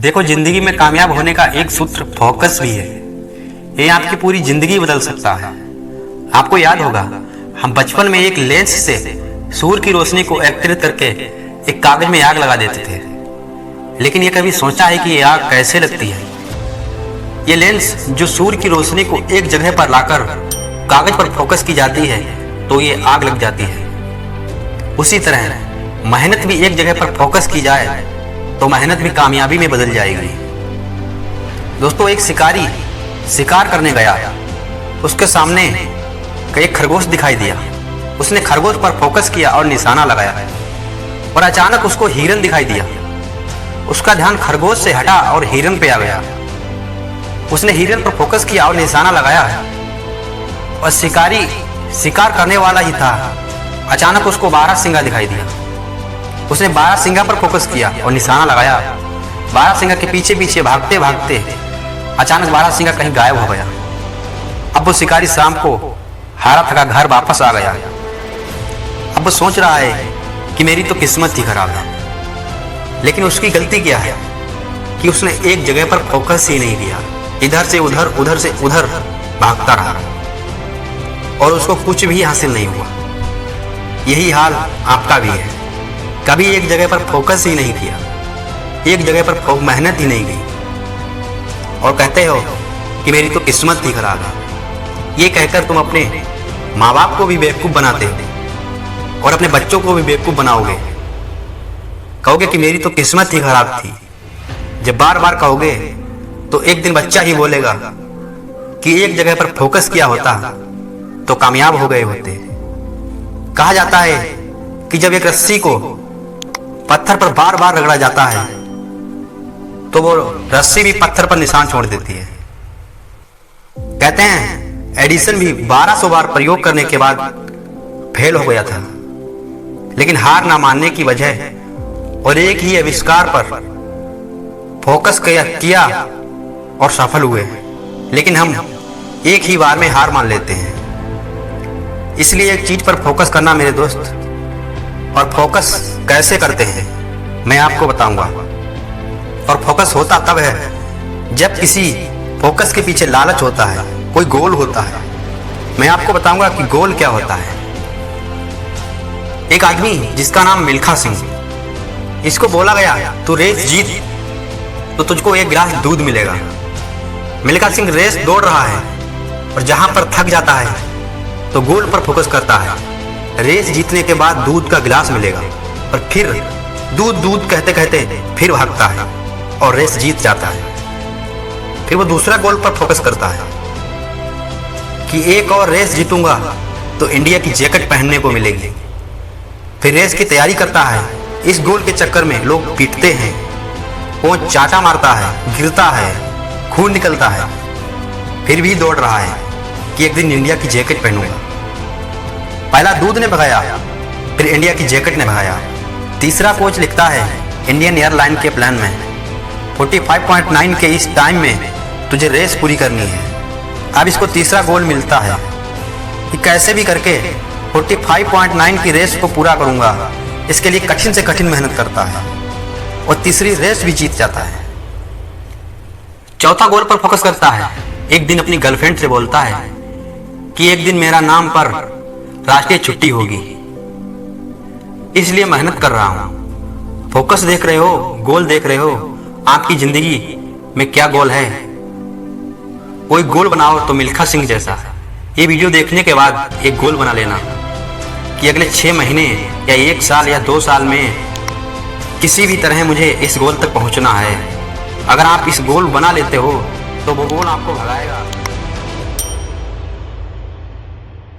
देखो, जिंदगी में कामयाब होने का एक सूत्र फोकस भी है। ये आपकी पूरी जिंदगी बदल सकता है। आपको याद होगा, हम बचपन में एक लेंस से सूर्य की रोशनी को एकत्रित करके एक कागज में आग लगा देते थे। लेकिन ये कभी सोचा है कि ये आग कैसे लगती है? ये लेंस जो सूर्य की रोशनी को एक जगह पर लाकर कागज पर फोकस की जाती है तो ये आग लग जाती है। उसी तरह मेहनत भी एक जगह पर फोकस की जाए तो मेहनत भी कामयाबी में बदल जाएगी। दोस्तों, एक शिकारी शिकार करने गया। उसके सामने एक खरगोश दिखाई दिया। उसने खरगोश पर फोकस किया और निशाना लगाया और अचानक उसको हिरन दिखाई दिया। उसका ध्यान खरगोश से हटा और हिरन पे आ गया। उसने हिरन पर फोकस किया और निशाना लगाया और शिकारी शिकार करने वाला ही था। अचानक उसको बारहसिंगा दिखाई दिया। उसने बारहसिंगा पर फोकस किया और निशाना लगाया। बारहसिंगा के पीछे पीछे भागते भागते अचानक बारहसिंगा कहीं गायब हो गया। अब वो शिकारी शाम को हारा थका घर वापस आ गया। अब वो सोच रहा है कि मेरी तो किस्मत ही खराब है। लेकिन उसकी गलती क्या है कि उसने एक जगह पर फोकस ही नहीं किया। इधर से उधर, उधर से उधर भागता रहा और उसको कुछ भी हासिल नहीं हुआ। यही हाल आपका भी है। कभी एक जगह पर फोकस ही नहीं किया, एक जगह पर मेहनत ही नहीं की और कहते हो कि मेरी तो किस्मत ही खराब है। ये कहकर तुम अपने माँ बाप को भी बेवकूफ़ बनाते हो और अपने बच्चों को भी बेवकूफ़ बनाओगे। कहोगे कि मेरी तो किस्मत ही खराब थी। जब बार बार कहोगे तो एक दिन बच्चा ही बोलेगा कि एक जगह पर फोकस किया होता तो कामयाब हो गए होते। कहा जाता है कि जब एक रस्सी को पत्थर पर बार बार रगड़ा जाता है तो वो रस्सी भी पत्थर पर निशान छोड़ देती है। कहते हैं एडिसन भी 1200 बार प्रयोग करने के बाद फेल हो गया था, लेकिन हार ना मानने की वजह और एक ही आविष्कार पर फोकस किया और सफल हुए। लेकिन हम एक ही बार में हार मान लेते हैं। इसलिए एक चीज पर फोकस करना मेरे दोस्त, और फोकस कैसे करते हैं मैं आपको बताऊंगा। और फोकस होता तब है जब किसी फोकस के पीछे लालच होता है, कोई गोल होता है। मैं आपको बताऊंगा कि गोल क्या होता है। एक आदमी जिसका नाम मिल्खा सिंह, इसको बोला गया तू रेस जीत तो तुझको एक गिलास दूध मिलेगा। मिल्खा सिंह रेस दौड़ रहा है और जहां पर थक जाता है तो गोल पर फोकस करता है। रेस जीतने के बाद दूध का गिलास मिलेगा और फिर दूध दूध कहते कहते फिर भागता है और रेस जीत जाता है। फिर वो दूसरा गोल पर फोकस करता है कि एक और रेस जीतूंगा तो इंडिया की जैकेट पहनने को मिलेगी। फिर रेस की तैयारी करता है। इस गोल के चक्कर में लोग पीटते हैं, वो चाटा मारता है, गिरता है, खून निकलता है। फिर भी दौड़ रहा है कि एक दिन इंडिया की जैकेट पहनूंगा। पहला दूध ने भगाया, फिर इंडिया की जैकेट ने भगाया। तीसरा कोच लिखता है इंडियन एयरलाइन के प्लान में 45.9 के इस टाइम में तुझे रेस पूरी करनी है। अब इसको तीसरा गोल मिलता है कि कैसे भी करके 45.9 की रेस को पूरा करूंगा। इसके लिए कठिन से कठिन मेहनत करता है और तीसरी रेस भी जीत जाता है। चौथा गोल पर फोकस करता है। एक दिन अपनी गर्लफ्रेंड से बोलता है कि एक दिन मेरा नाम पर राष्ट्रीय छुट्टी होगी, इसलिए मेहनत कर रहा हूं। फोकस देख रहे हो, गोल देख रहे हो। आपकी जिंदगी में क्या गोल है? कोई गोल बनाओ तो मिल्खा सिंह जैसा। ये वीडियो देखने के बाद एक गोल बना लेना कि अगले 6 महीने या 1 साल या 2 साल में किसी भी तरह मुझे इस गोल तक पहुंचना है। अगर आप इस गोल बना लेते हो तो वो गोल आपको भगाएगा।